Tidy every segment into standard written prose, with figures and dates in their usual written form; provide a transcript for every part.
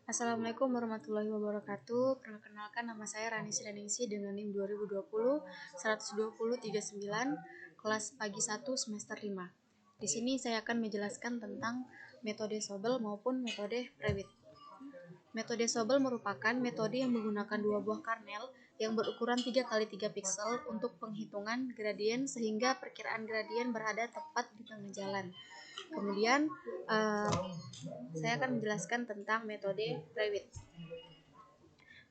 Assalamualaikum warahmatullahi wabarakatuh. Perkenalkan, nama saya Rani Siraningsi dengan NIM 2020 120 39, kelas pagi 1 semester 5. Di sini saya akan menjelaskan tentang metode Sobel maupun metode Prewitt. Metode Sobel merupakan metode yang menggunakan dua buah kernel yang berukuran 3x3 piksel untuk penghitungan gradien sehingga perkiraan gradien berada tepat di tengah jalan. Kemudian saya akan menjelaskan tentang metode Prewitt.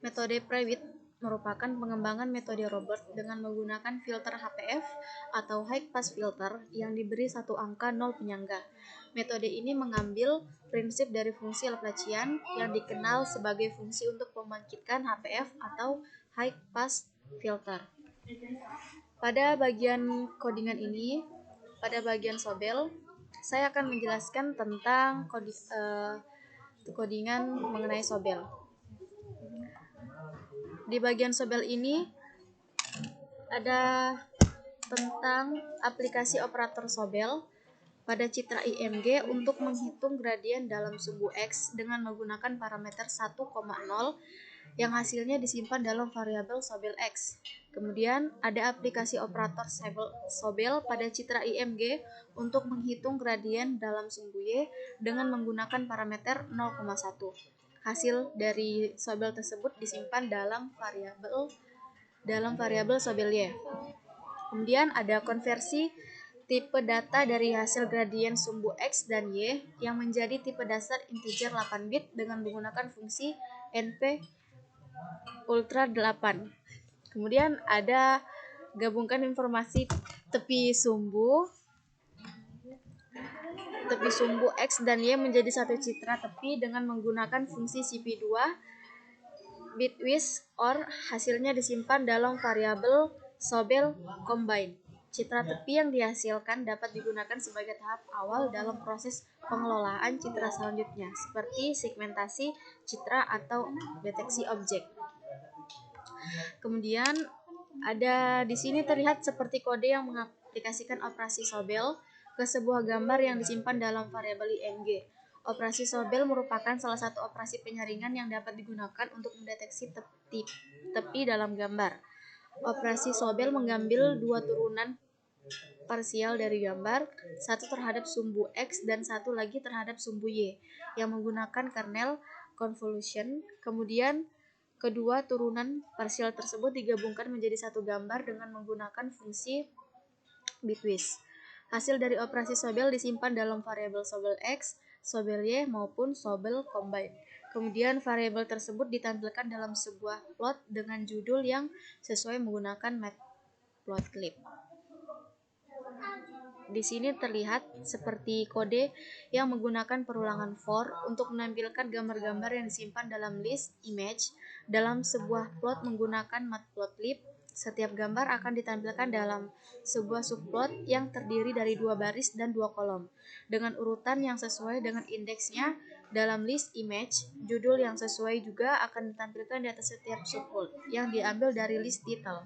Metode Prewitt merupakan pengembangan metode Robert dengan menggunakan filter HPF atau High Pass Filter yang diberi satu angka 0 penyangga. Metode ini mengambil prinsip dari fungsi Laplacian yang dikenal sebagai fungsi untuk membangkitkan HPF atau High Pass Filter. Pada bagian codingan ini, pada bagian Sobel, saya akan menjelaskan tentang codingan mengenai Sobel. Di bagian Sobel ini ada tentang aplikasi operator Sobel pada citra IMG untuk menghitung gradien dalam sumbu X dengan menggunakan parameter 1,0 yang hasilnya disimpan dalam variabel Sobel X. Kemudian ada aplikasi operator Sobel pada citra IMG untuk menghitung gradien dalam sumbu Y dengan menggunakan parameter 0,1. Hasil dari Sobel tersebut disimpan dalam variabel Sobel Y. Kemudian ada konversi tipe data dari hasil gradien sumbu X dan Y yang menjadi tipe dasar integer 8 bit dengan menggunakan fungsi NP Ultra 8. Kemudian ada gabungkan informasi tepi sumbu X dan Y menjadi satu citra tepi dengan menggunakan fungsi CP2 bitwise or hasilnya disimpan dalam variabel Sobel combine. Citra tepi yang dihasilkan dapat digunakan sebagai tahap awal dalam proses pengelolaan citra selanjutnya seperti segmentasi citra atau deteksi objek. Kemudian ada di sini terlihat seperti kode yang mengaplikasikan operasi Sobel ke sebuah gambar yang disimpan dalam variabel IMG. Operasi Sobel merupakan salah satu operasi penyaringan yang dapat digunakan untuk mendeteksi tepi dalam gambar. Operasi Sobel mengambil dua turunan parsial dari gambar, satu terhadap sumbu X dan satu lagi terhadap sumbu Y, yang menggunakan kernel convolution. Kemudian kedua turunan parsial tersebut digabungkan menjadi satu gambar dengan menggunakan fungsi bitwise. Hasil dari operasi Sobel disimpan dalam variabel Sobel X, Sobel Y maupun Sobel combine. Kemudian variabel tersebut ditampilkan dalam sebuah plot dengan judul yang sesuai menggunakan matplotlib. Di sini terlihat seperti kode yang menggunakan perulangan for untuk menampilkan gambar-gambar yang disimpan dalam list image dalam sebuah plot menggunakan matplotlib. Setiap gambar akan ditampilkan dalam sebuah subplot yang terdiri dari dua baris dan dua kolom dengan urutan yang sesuai dengan indeksnya dalam list image. Judul yang sesuai juga akan ditampilkan di atas setiap subplot yang diambil dari list title.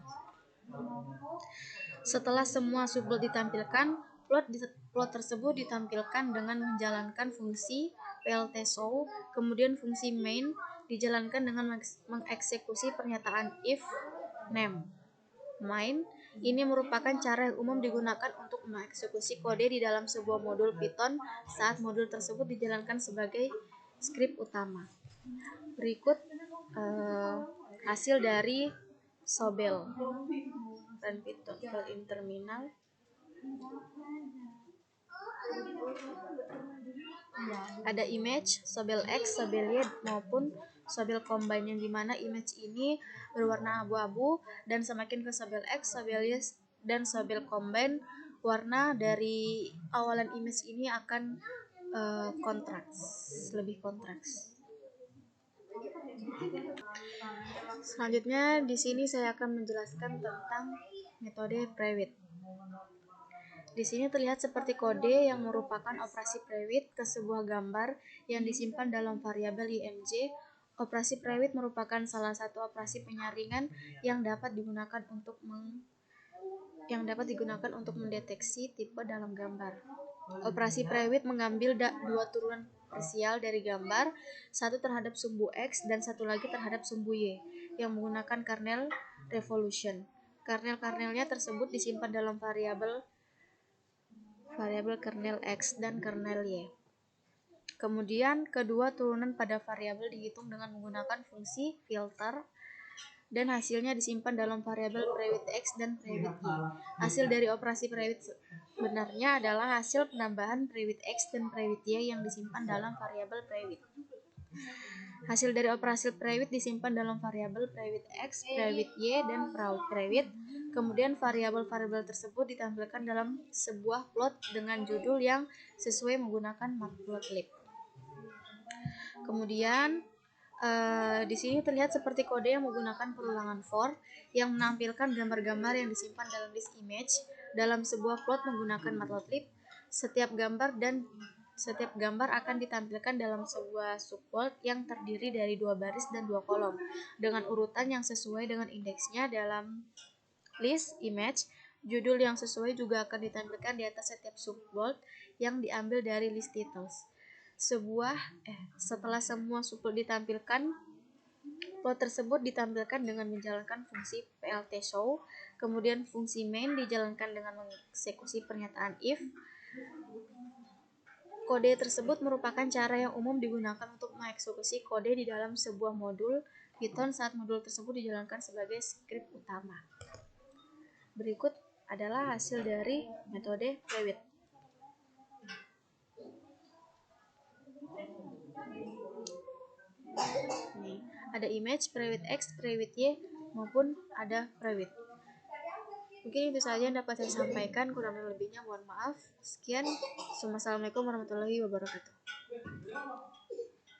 Setelah semua subplot ditampilkan, plot tersebut ditampilkan dengan menjalankan fungsi pltshow. Kemudian fungsi main dijalankan dengan mengeksekusi pernyataan if name. Main ini merupakan cara yang umum digunakan untuk mengeksekusi kode di dalam sebuah modul Python saat modul tersebut dijalankan sebagai skrip utama. Berikut hasil dari Sobel dan Python in terminal. Ada image, Sobel X, Sobel Y maupun Sobel combine, yang dimana image ini berwarna abu-abu dan semakin ke Sobel X, Sobel Y dan Sobel combine, warna dari awalan image ini akan lebih kontraks. Selanjutnya di sini saya akan menjelaskan tentang metode Prewitt. Di sini terlihat seperti kode yang merupakan operasi Prewitt ke sebuah gambar yang disimpan dalam variabel IMG. Operasi Prewitt merupakan salah satu operasi penyaringan yang dapat digunakan untuk mendeteksi tipe dalam gambar. Operasi Prewitt mengambil dua turunan parsial dari gambar, satu terhadap sumbu X dan satu lagi terhadap sumbu Y, yang menggunakan kernel revolution. Kernel-kernelnya tersebut disimpan dalam variabel kernel X dan kernel Y. Kemudian, kedua turunan pada variabel dihitung dengan menggunakan fungsi filter dan hasilnya disimpan dalam variabel private X dan private Y. Hasil dari operasi private sebenarnya adalah hasil penambahan private X dan private Y yang disimpan dalam variabel private. Hasil dari operasi private disimpan dalam variabel private X, private Y, dan private. Kemudian variabel-variabel tersebut ditampilkan dalam sebuah plot dengan judul yang sesuai menggunakan matplotlib. Kemudian di sini terlihat seperti kode yang menggunakan perulangan for yang menampilkan gambar-gambar yang disimpan dalam list image dalam sebuah plot menggunakan matplotlib. Setiap gambar akan ditampilkan dalam sebuah subplot yang terdiri dari 2 baris dan 2 kolom dengan urutan yang sesuai dengan indeksnya dalam list image. Judul yang sesuai juga akan ditampilkan di atas setiap subplot yang diambil dari list titles. Setelah semua subplot ditampilkan, plot tersebut ditampilkan dengan menjalankan fungsi pltshow. Kemudian fungsi main dijalankan dengan mengeksekusi pernyataan if. Kode tersebut merupakan cara yang umum digunakan untuk mengeksekusi kode di dalam sebuah modul Python saat modul tersebut dijalankan sebagai skrip utama. Berikut adalah hasil dari metode private. Nih, ada image, private X, private Y, maupun ada private. Mungkin itu saja yang dapat saya sampaikan, kurang lebihnya mohon maaf. Sekian, Assalamualaikum warahmatullahi wabarakatuh.